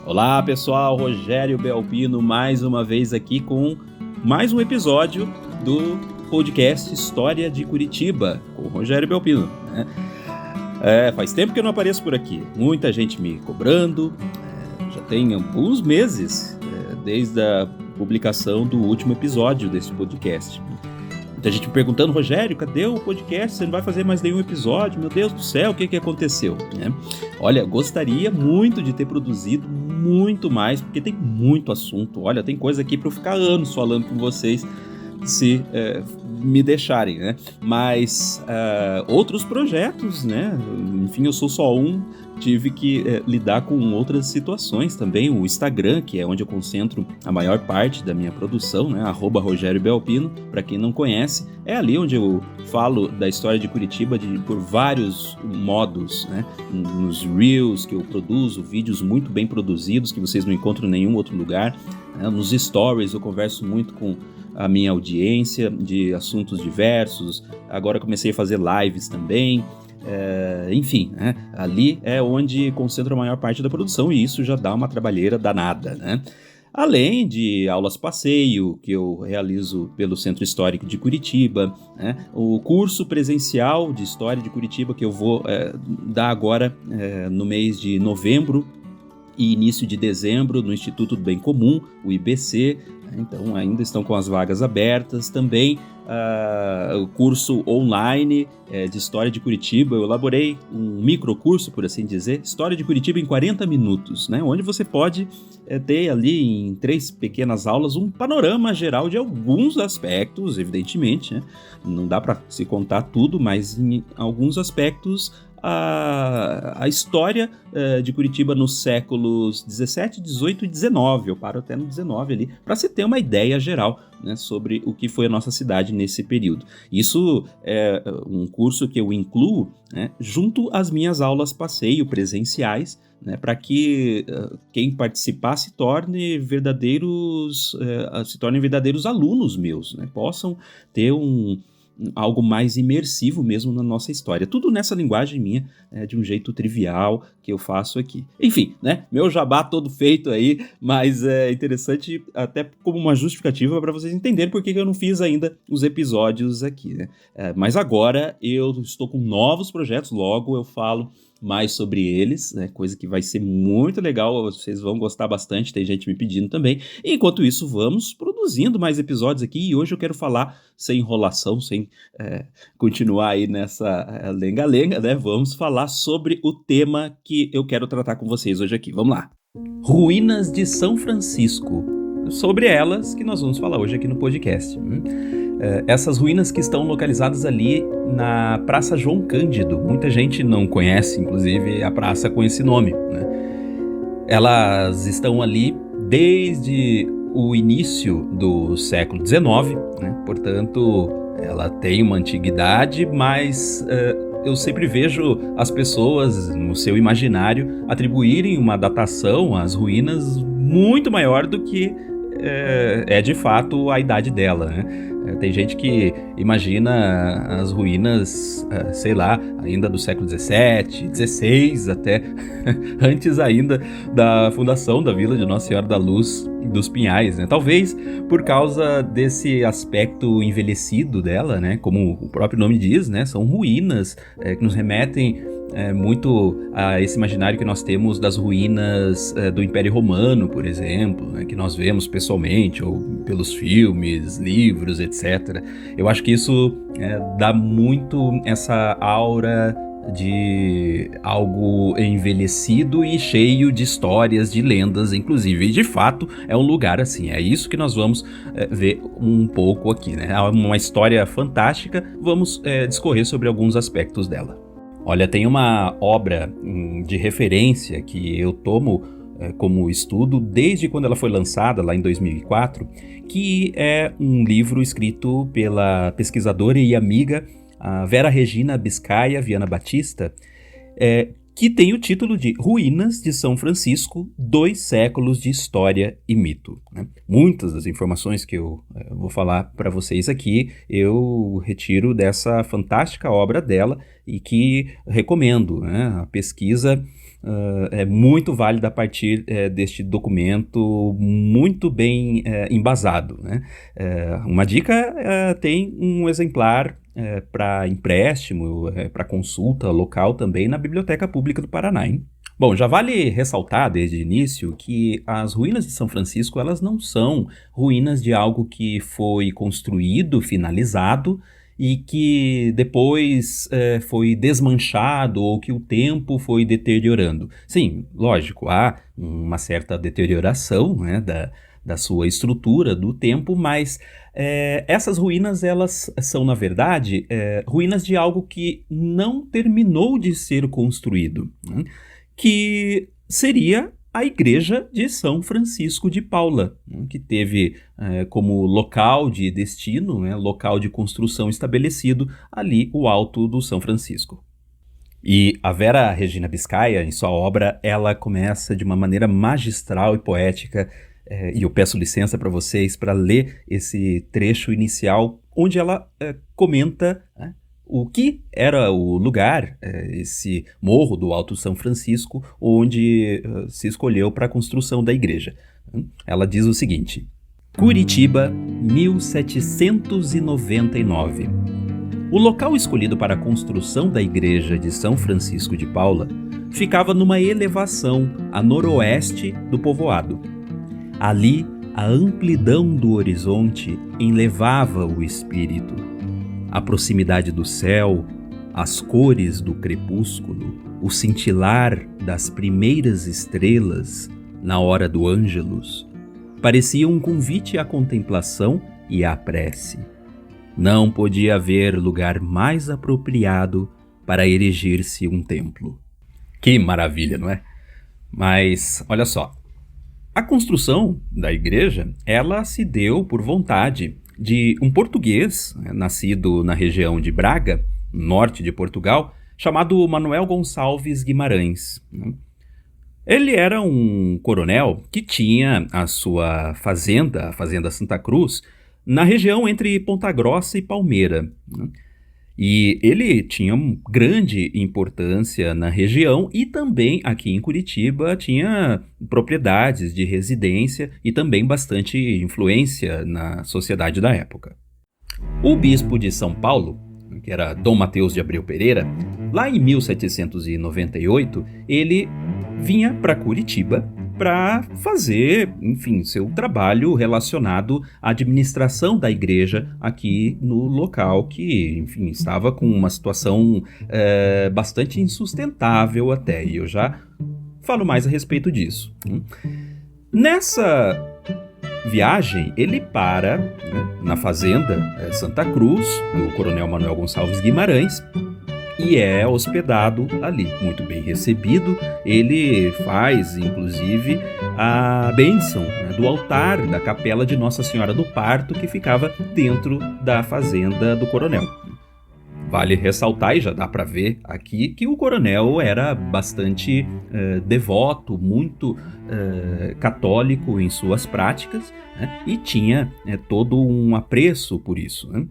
Olá pessoal, Rogério Belpino mais uma vez aqui com mais um episódio do podcast História de Curitiba, com o Rogério Belpino, né? Faz tempo que eu não apareço por aqui, muita gente me cobrando, já tem alguns meses desde a publicação do último episódio desse podcast. Muita gente me perguntando, Rogério, cadê o podcast? Você não vai fazer mais nenhum episódio? Meu Deus do céu, o que aconteceu? Olha, gostaria muito de ter produzido muito mais, porque tem muito assunto. Olha, tem coisa aqui para eu ficar anos falando com vocês, se me deixarem, né? Mas outros projetos, né? Enfim, eu sou só um. Tive que lidar com outras situações também. O Instagram, que é onde eu concentro a maior parte da minha produção, né? @RogérioBelpino, para quem não conhece, é ali onde eu falo da história de Curitiba por vários modos, né? Nos Reels que eu produzo, vídeos muito bem produzidos que vocês não encontram em nenhum outro lugar, né? Nos Stories eu converso muito com a minha audiência de assuntos diversos. Agora comecei a fazer lives também. Enfim, né? Ali é onde concentro a maior parte da produção e isso já dá uma trabalheira danada, né? Além de aulas passeio que eu realizo pelo Centro Histórico de Curitiba, né? O curso presencial de História de Curitiba que eu vou dar agora no mês de novembro e início de dezembro no Instituto do Bem Comum, o IBC. Então ainda estão com as vagas abertas. Também o curso online de História de Curitiba. Eu elaborei um microcurso, por assim dizer, História de Curitiba em 40 minutos, né? Onde você pode ter ali em 3 pequenas aulas um panorama geral de alguns aspectos, evidentemente, né? Não dá para se contar tudo, mas em alguns aspectos a história de Curitiba nos séculos 17, 18 e 19. Eu paro até no 19 ali, para você ter uma ideia geral, né, sobre o que foi a nossa cidade nesse período. Isso é um curso que eu incluo, né, junto às minhas aulas passeio presenciais, né, para que quem participar se tornem verdadeiros alunos meus, né, possam ter algo mais imersivo mesmo na nossa história. Tudo nessa linguagem minha, de um jeito trivial que eu faço aqui. Enfim, né? Meu jabá todo feito aí, mas é interessante até como uma justificativa para vocês entenderem por que eu não fiz ainda os episódios aqui, né? Mas agora eu estou com novos projetos, logo eu falo mais sobre eles, né? Coisa que vai ser muito legal, vocês vão gostar bastante, tem gente me pedindo também. E enquanto isso, vamos produzindo mais episódios aqui e hoje eu quero falar sem enrolação, sem continuar aí nessa lenga-lenga, né? Vamos falar sobre o tema que eu quero tratar com vocês hoje aqui. Vamos lá. Ruínas de São Francisco. Sobre elas que nós vamos falar hoje aqui no podcast. Essas ruínas que estão localizadas ali na Praça João Cândido. Muita gente não conhece, inclusive, a praça com esse nome, né? Elas estão ali desde o início do século XIX, né? Portanto, ela tem uma antiguidade, mas eu sempre vejo as pessoas, no seu imaginário, atribuírem uma datação às ruínas muito maior do que de fato a idade dela, né? Tem gente que imagina as ruínas, sei lá, ainda do século XVII, XVI, até antes ainda da fundação da Vila de Nossa Senhora da Luz e dos Pinhais, né? Talvez por causa desse aspecto envelhecido dela, né? Como o próprio nome diz, né? São ruínas que nos remetem muito a esse imaginário que nós temos das ruínas do Império Romano, por exemplo, né, que nós vemos pessoalmente ou pelos filmes, livros, etc. Eu acho que isso dá muito essa aura de algo envelhecido e cheio de histórias, de lendas, inclusive. E de fato é um lugar assim, é isso que nós vamos ver um pouco aqui, né? É uma história fantástica, vamos discorrer sobre alguns aspectos dela. Olha, tem uma obra de referência que eu tomo como estudo desde quando ela foi lançada, lá em 2004, que é um livro escrito pela pesquisadora e amiga Vera Regina Biscaia Viana Batista, que tem o título de Ruínas de São Francisco, 2 séculos de História e Mito, né? Muitas das informações que eu vou falar para vocês aqui, eu retiro dessa fantástica obra dela e que recomendo, né? A pesquisa é muito válida a partir deste documento muito bem embasado, né? Uma dica, tem um exemplar para empréstimo, para consulta local também na Biblioteca Pública do Paraná, hein? Bom, já vale ressaltar desde o início que as ruínas de São Francisco, elas não são ruínas de algo que foi construído, finalizado, e que depois foi desmanchado ou que o tempo foi deteriorando. Sim, lógico, há uma certa deterioração, né, da sua estrutura, do tempo, mas essas ruínas, elas são, na verdade, ruínas de algo que não terminou de ser construído, né, que seria a igreja de São Francisco de Paula, né, que teve como local de destino, né, local de construção estabelecido ali o Alto do São Francisco. E a Vera Regina Biscaia, em sua obra, ela começa de uma maneira magistral e poética, e eu peço licença para vocês para ler esse trecho inicial, onde ela comenta, né, o que era o lugar, esse morro do Alto São Francisco, onde se escolheu para a construção da igreja. Ela diz o seguinte: Curitiba, 1799. O local escolhido para a construção da igreja de São Francisco de Paula ficava numa elevação a noroeste do povoado. Ali, a amplidão do horizonte enlevava o espírito. A proximidade do céu, as cores do crepúsculo, o cintilar das primeiras estrelas na hora do ângelus, parecia um convite à contemplação e à prece. Não podia haver lugar mais apropriado para erigir-se um templo. Que maravilha, não é? Mas, olha só, a construção da igreja, ela se deu por vontade de um português, nascido na região de Braga, norte de Portugal, chamado Manuel Gonçalves Guimarães. Ele era um coronel que tinha a sua fazenda, a Fazenda Santa Cruz, na região entre Ponta Grossa e Palmeira. E ele tinha grande importância na região e também aqui em Curitiba tinha propriedades de residência e também bastante influência na sociedade da época. O bispo de São Paulo, que era Dom Mateus de Abreu Pereira, lá em 1798, ele vinha para Curitiba para fazer, enfim, seu trabalho relacionado à administração da igreja aqui no local que, enfim, estava com uma situação bastante insustentável até, e eu já falo mais a respeito disso. Nessa viagem, ele para, né, na fazenda Santa Cruz, do coronel Manuel Gonçalves Guimarães, e é hospedado ali, muito bem recebido. Ele faz, inclusive, a bênção, né, do altar da capela de Nossa Senhora do Parto, que ficava dentro da fazenda do coronel. Vale ressaltar, e já dá para ver aqui, que o coronel era bastante devoto, muito católico em suas práticas, né, e tinha todo um apreço por isso, né?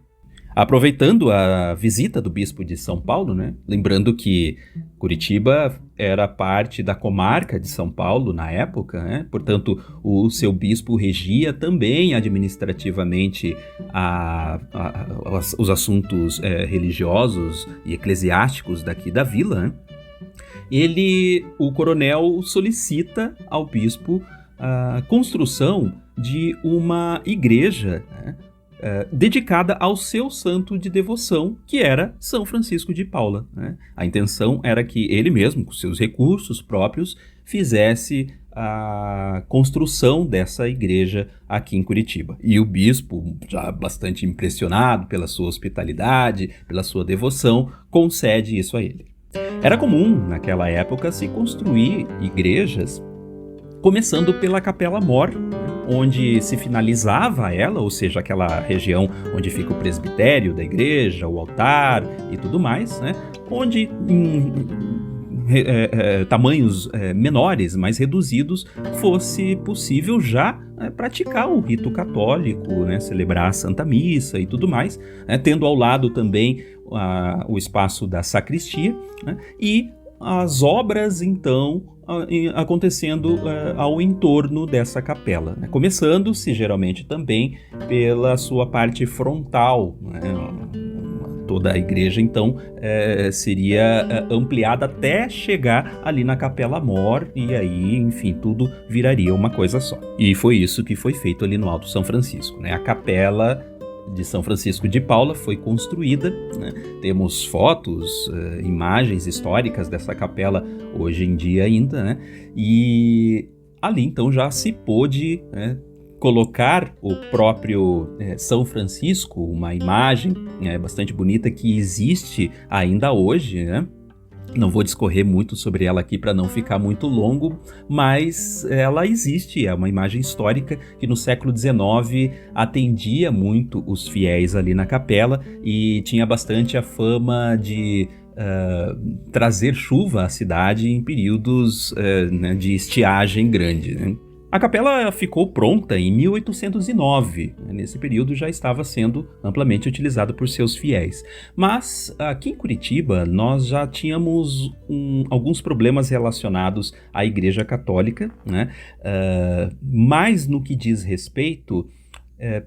Aproveitando a visita do bispo de São Paulo, né, lembrando que Curitiba era parte da comarca de São Paulo na época, né, portanto o seu bispo regia também administrativamente os assuntos religiosos e eclesiásticos daqui da vila, né. O coronel solicita ao bispo a construção de uma igreja, né, dedicada ao seu santo de devoção, que era São Francisco de Paula, né? A intenção era que ele mesmo, com seus recursos próprios, fizesse a construção dessa igreja aqui em Curitiba. E o bispo, já bastante impressionado pela sua hospitalidade, pela sua devoção, concede isso a ele. Era comum, naquela época, se construir igrejas começando pela Capela Mor, onde se finalizava ela, ou seja, aquela região onde fica o presbitério da igreja, o altar e tudo mais, né? Onde tamanhos menores, mais reduzidos, fosse possível já praticar o rito católico, né? Celebrar a Santa Missa e tudo mais, né? Tendo ao lado também o espaço da sacristia, né? E as obras, então, acontecendo ao entorno dessa capela, né? Começando-se, geralmente, também pela sua parte frontal, né? Toda a igreja, então, seria ampliada até chegar ali na Capela Mor, e aí, enfim, tudo viraria uma coisa só. E foi isso que foi feito ali no Alto São Francisco, né? A capela de São Francisco de Paula foi construída, né? Temos fotos, imagens históricas dessa capela hoje em dia ainda, né? E ali, então, já se pôde, né, colocar o próprio São Francisco, uma imagem bastante bonita que existe ainda hoje, né? Não vou discorrer muito sobre ela aqui para não ficar muito longo, mas ela existe, é uma imagem histórica que no século XIX atendia muito os fiéis ali na capela e tinha bastante a fama de trazer chuva à cidade em períodos né, de estiagem grande, né? A capela ficou pronta em 1809. Nesse período já estava sendo amplamente utilizada por seus fiéis. Mas aqui em Curitiba nós já tínhamos alguns problemas relacionados à Igreja Católica, né? Mais no que diz respeito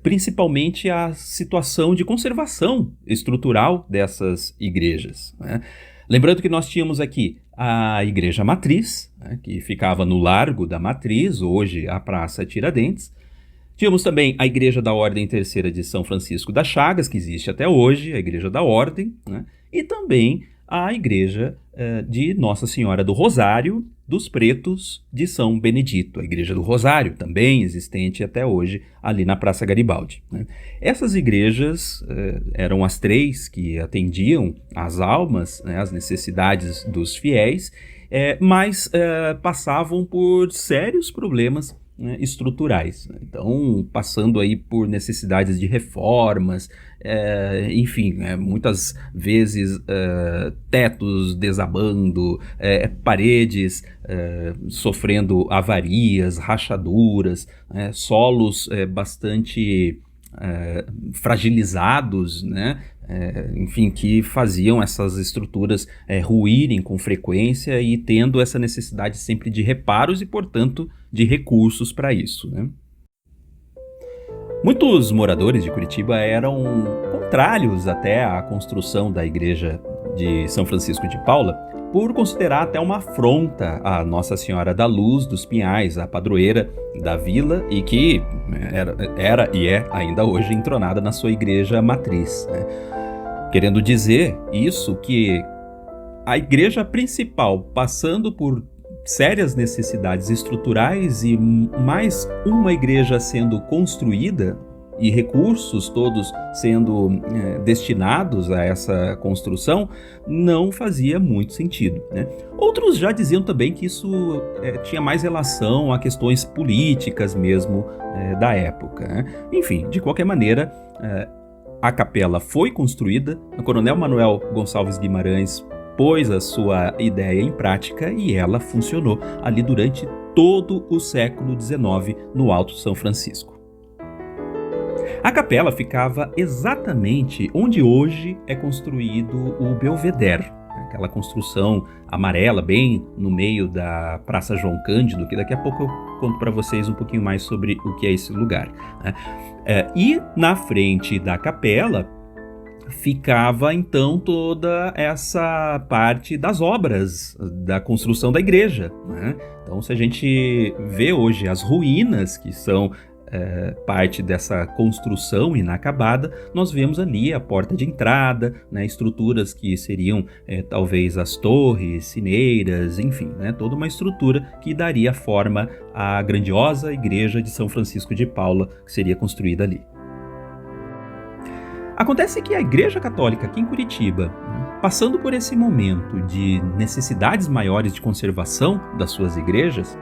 principalmente à situação de conservação estrutural dessas igrejas, né? Lembrando que nós tínhamos aqui a Igreja Matriz, né, que ficava no Largo da Matriz, hoje a Praça Tiradentes. Tínhamos também a Igreja da Ordem Terceira de São Francisco das Chagas, que existe até hoje, a Igreja da Ordem, né, e também a Igreja de Nossa Senhora do Rosário dos Pretos de São Benedito, a Igreja do Rosário, também existente até hoje ali na Praça Garibaldi, né. Essas igrejas eram as três que atendiam às almas, né, às necessidades dos fiéis, mas passavam por sérios problemas, né, estruturais. Então, passando aí por necessidades de reformas, enfim, muitas vezes tetos desabando, paredes sofrendo avarias, rachaduras, solos bastante fragilizados, né? Enfim, que faziam essas estruturas ruírem com frequência e tendo essa necessidade sempre de reparos e, portanto, de recursos para isso, né? Muitos moradores de Curitiba eram contrários até à construção da igreja de São Francisco de Paula, por considerar até uma afronta à Nossa Senhora da Luz dos Pinhais, a padroeira da vila, e que era e é ainda hoje entronada na sua igreja matriz, né? Querendo dizer isso, que a igreja principal, passando por sérias necessidades estruturais e mais uma igreja sendo construída e recursos todos sendo destinados a essa construção, não fazia muito sentido, né? Outros já diziam também que isso tinha mais relação a questões políticas mesmo da época, né? Enfim, de qualquer maneira, a capela foi construída, o coronel Manuel Gonçalves Guimarães pôs a sua ideia em prática e ela funcionou ali durante todo o século XIX no Alto São Francisco. A capela ficava exatamente onde hoje é construído o Belvedere, aquela construção amarela bem no meio da Praça João Cândido, que daqui a pouco eu conto para vocês um pouquinho mais sobre o que é esse lugar, né? E na frente da capela ficava então toda essa parte das obras da construção da igreja, né? Então, se a gente vê hoje as ruínas que são parte dessa construção inacabada, nós vemos ali a porta de entrada, né, estruturas que seriam talvez as torres, sineiras, enfim, né, toda uma estrutura que daria forma à grandiosa igreja de São Francisco de Paula, que seria construída ali. Acontece que a Igreja Católica aqui em Curitiba, passando por esse momento de necessidades maiores de conservação das suas igrejas,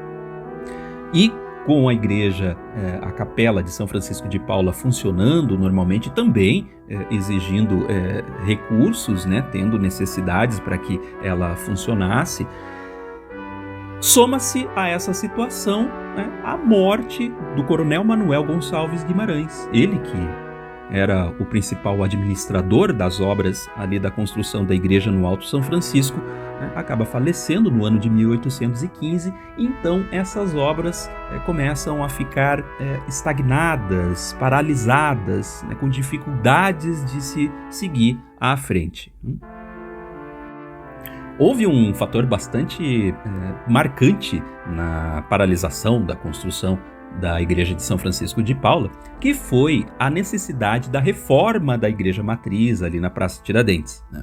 e com a igreja, a capela de São Francisco de Paula funcionando normalmente, também exigindo recursos, né, tendo necessidades para que ela funcionasse, soma-se a essa situação, né, a morte do coronel Manuel Gonçalves Guimarães, ele que era o principal administrador das obras ali da construção da igreja no Alto São Francisco, né, acaba falecendo no ano de 1815, e então essas obras começam a ficar estagnadas, paralisadas, né, com dificuldades de se seguir à frente. Houve um fator bastante marcante na paralisação da construção da Igreja de São Francisco de Paula, que foi a necessidade da reforma da Igreja Matriz ali na Praça Tiradentes, né?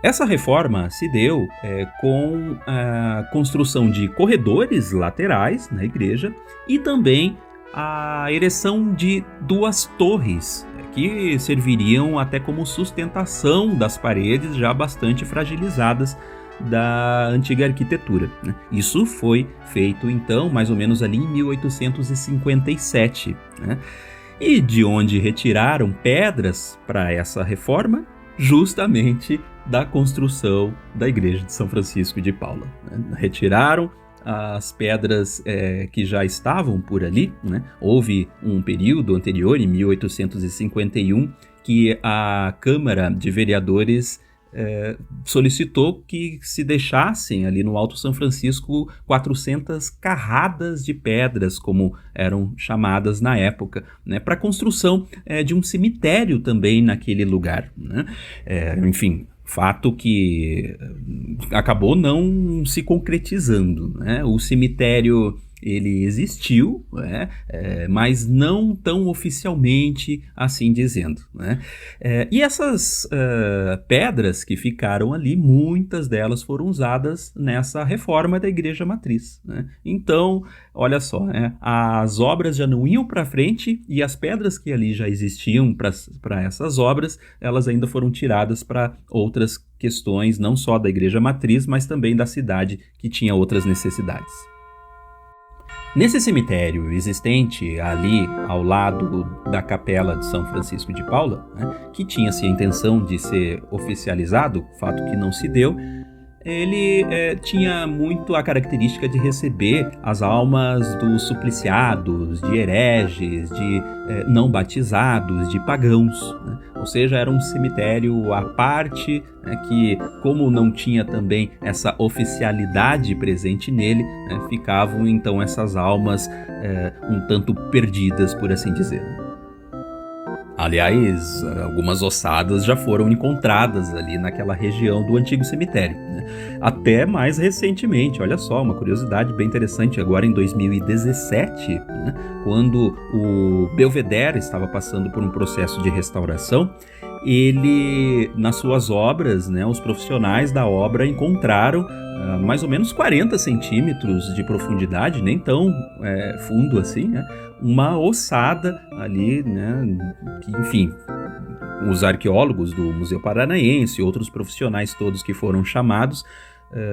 Essa reforma se deu com a construção de corredores laterais na igreja e também a ereção de 2 torres, que serviriam até como sustentação das paredes já bastante fragilizadas da antiga arquitetura, né? Isso foi feito então mais ou menos ali em 1857, né? E de onde retiraram pedras para essa reforma? Justamente da construção da Igreja de São Francisco de Paula, né? Retiraram as pedras que já estavam por ali, né? Houve um período anterior, em 1851, que a Câmara de Vereadores solicitou que se deixassem ali no Alto São Francisco 400 carradas de pedras, como eram chamadas na época, né, para a construção de um cemitério também naquele lugar, né? Enfim, fato que acabou não se concretizando, né? O cemitério ele existiu, né? Mas não tão oficialmente assim dizendo, né? E essas pedras que ficaram ali, muitas delas foram usadas nessa reforma da Igreja Matriz, né? Então, olha só, né? As obras já não iam para frente e as pedras que ali já existiam para essas obras, elas ainda foram tiradas para outras questões, não só da Igreja Matriz, mas também da cidade que tinha outras necessidades. Nesse cemitério existente ali ao lado da Capela de São Francisco de Paula, né, que tinha-se a intenção de ser oficializado, fato que não se deu, ele tinha muito a característica de receber as almas dos supliciados, de hereges, de não batizados, de pagãos, né? Ou seja, era um cemitério à parte, né, que, como não tinha também essa oficialidade presente nele, né, ficavam então essas almas um tanto perdidas, por assim dizer. Aliás, algumas ossadas já foram encontradas ali naquela região do antigo cemitério, né? Até mais recentemente, olha só, uma curiosidade bem interessante, agora em 2017, né, quando o Belvedere estava passando por um processo de restauração, ele, nas suas obras, né, os profissionais da obra encontraram mais ou menos 40 centímetros de profundidade, nem tão fundo assim, né, uma ossada ali, né, que, enfim, os arqueólogos do Museu Paranaense e outros profissionais todos que foram chamados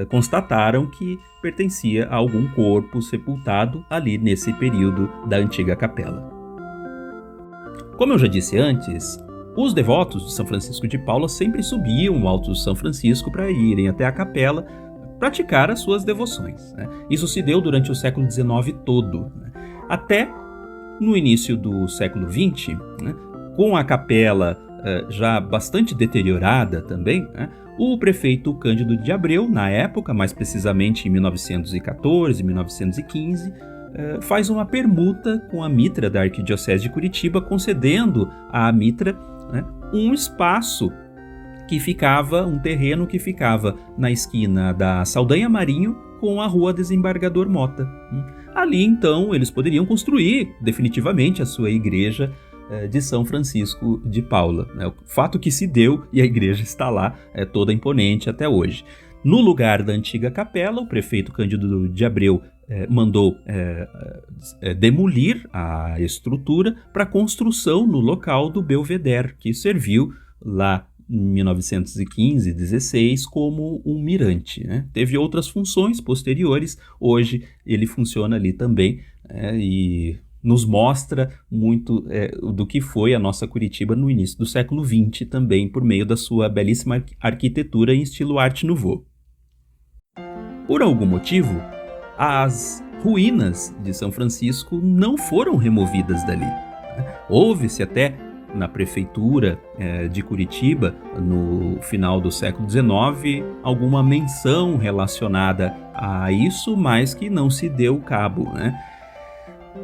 constataram que pertencia a algum corpo sepultado ali nesse período da antiga capela. Como eu já disse antes, os devotos de São Francisco de Paula sempre subiam o Alto São Francisco para irem até a capela praticar as suas devoções, né? Isso se deu durante o século XIX todo, né? Até no início do século XX, né, com a capela já bastante deteriorada também, né, o prefeito Cândido de Abreu, na época, mais precisamente em 1914, 1915, faz uma permuta com a mitra da Arquidiocese de Curitiba, concedendo à mitra, né, um espaço que ficava, um terreno que ficava na esquina da Saldanha Marinho com a Rua Desembargador Mota. Ali, então, eles poderiam construir definitivamente a sua igreja de São Francisco de Paula, né? O fato que se deu e a igreja está lá, toda imponente até hoje. No lugar da antiga capela, o prefeito Cândido de Abreu mandou demolir a estrutura para construção no local do Belvedere, que serviu lá em 1915, 16, como um mirante, né? Teve outras funções posteriores, hoje ele funciona ali também, e nos mostra muito do que foi a nossa Curitiba no início do século XX também, por meio da sua belíssima arquitetura em estilo Art Nouveau. Por algum motivo, as ruínas de São Francisco não foram removidas dali. Houve-se até na prefeitura de Curitiba, no final do século XIX, alguma menção relacionada a isso, mas que não se deu cabo, né?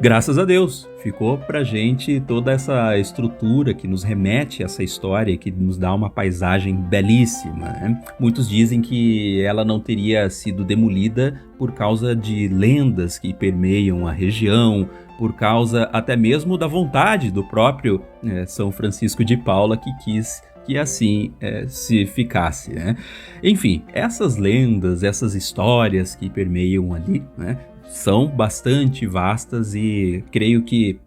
Graças a Deus, ficou pra gente toda essa estrutura que nos remete a essa história, que nos dá uma paisagem belíssima, né? Muitos dizem que ela não teria sido demolida por causa de lendas que permeiam a região, por causa até mesmo da vontade do próprio São Francisco de Paula, que quis que assim se ficasse, né? Enfim, essas lendas, essas histórias que permeiam ali, né, são bastante vastas e creio que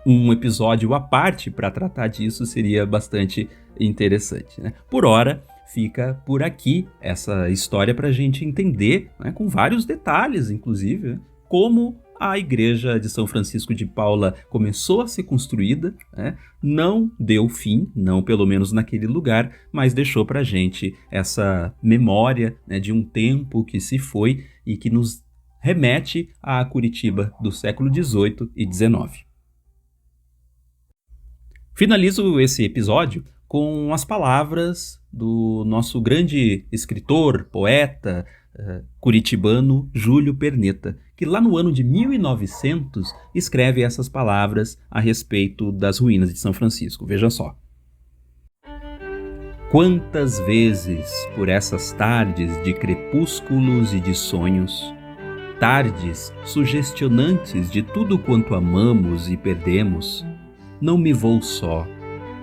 um episódio à parte para tratar disso seria bastante interessante, né? Por hora, fica por aqui essa história para a gente entender, né, com vários detalhes, inclusive, né, como a igreja de São Francisco de Paula começou a ser construída, né? Não deu fim, não pelo menos naquele lugar, mas deixou para a gente essa memória, né, de um tempo que se foi e que nos remete à Curitiba do século XVIII e XIX. Finalizo esse episódio com as palavras do nosso grande escritor, poeta, curitibano Júlio Perneta, que lá no ano de 1900 escreve essas palavras a respeito das ruínas de São Francisco. Veja só. Quantas vezes por essas tardes de crepúsculos e de sonhos, tardes sugestionantes de tudo quanto amamos e perdemos, não me vou só,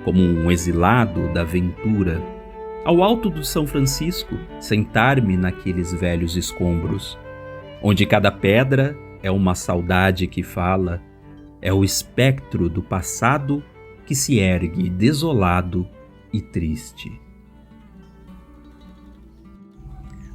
como um exilado da ventura, ao alto do São Francisco, sentar-me naqueles velhos escombros, onde cada pedra é uma saudade que fala, é o espectro do passado que se ergue desolado e triste.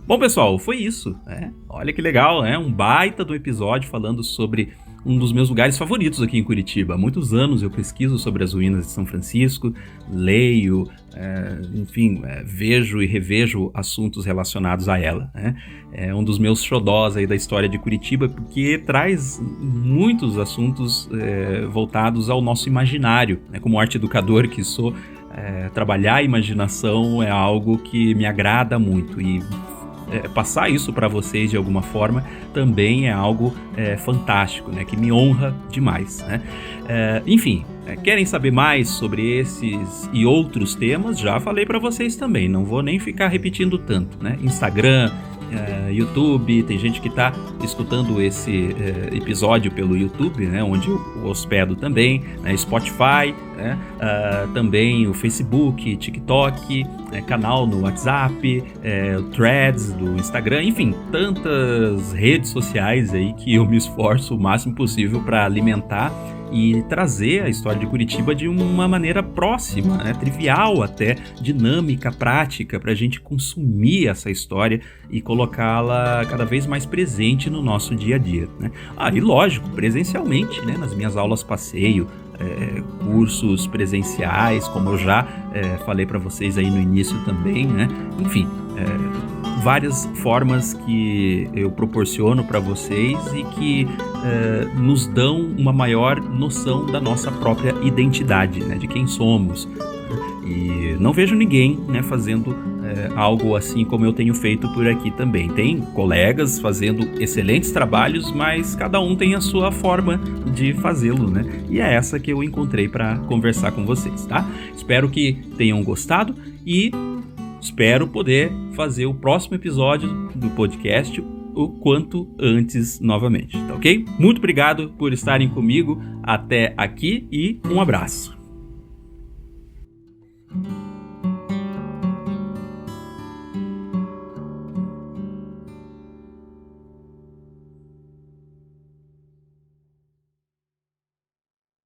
Bom, pessoal, foi isso, né? Olha que legal, né? Um baita do episódio falando sobre um dos meus lugares favoritos aqui em Curitiba. Há muitos anos eu pesquiso sobre as ruínas de São Francisco, leio, vejo e revejo assuntos relacionados a ela, né? É um dos meus xodós aí da história de Curitiba, porque traz muitos assuntos voltados ao nosso imaginário, né? Como arte educador que sou, trabalhar a imaginação é algo que me agrada muito e passar isso para vocês de alguma forma também é algo fantástico, né, que me honra demais, né? Enfim, querem saber mais sobre esses e outros temas? Já falei para vocês também, não vou nem ficar repetindo tanto, né? Instagram, YouTube, tem gente que está escutando esse episódio pelo YouTube, né, onde eu hospedo também, né, Spotify, né, também o Facebook, TikTok, canal no WhatsApp, Threads do Instagram, enfim, tantas redes sociais aí que eu me esforço o máximo possível para alimentar e trazer a história de Curitiba de uma maneira próxima, né, trivial até, dinâmica, prática, para a gente consumir essa história e colocá-la cada vez mais presente no nosso dia a dia, né? E lógico, presencialmente, né, nas minhas aulas passeio, cursos presenciais, como eu já falei para vocês aí no início também, né? Enfim, várias formas que eu proporciono para vocês e que nos dão uma maior noção da nossa própria identidade, né, de quem somos. E não vejo ninguém, né, fazendo algo assim como eu tenho feito por aqui também. Tem colegas fazendo excelentes trabalhos, mas cada um tem a sua forma de fazê-lo, né? E é essa que eu encontrei para conversar com vocês, tá? Espero que tenham gostado e espero poder fazer o próximo episódio do podcast o quanto antes novamente, tá ok? Muito obrigado por estarem comigo até aqui e um abraço.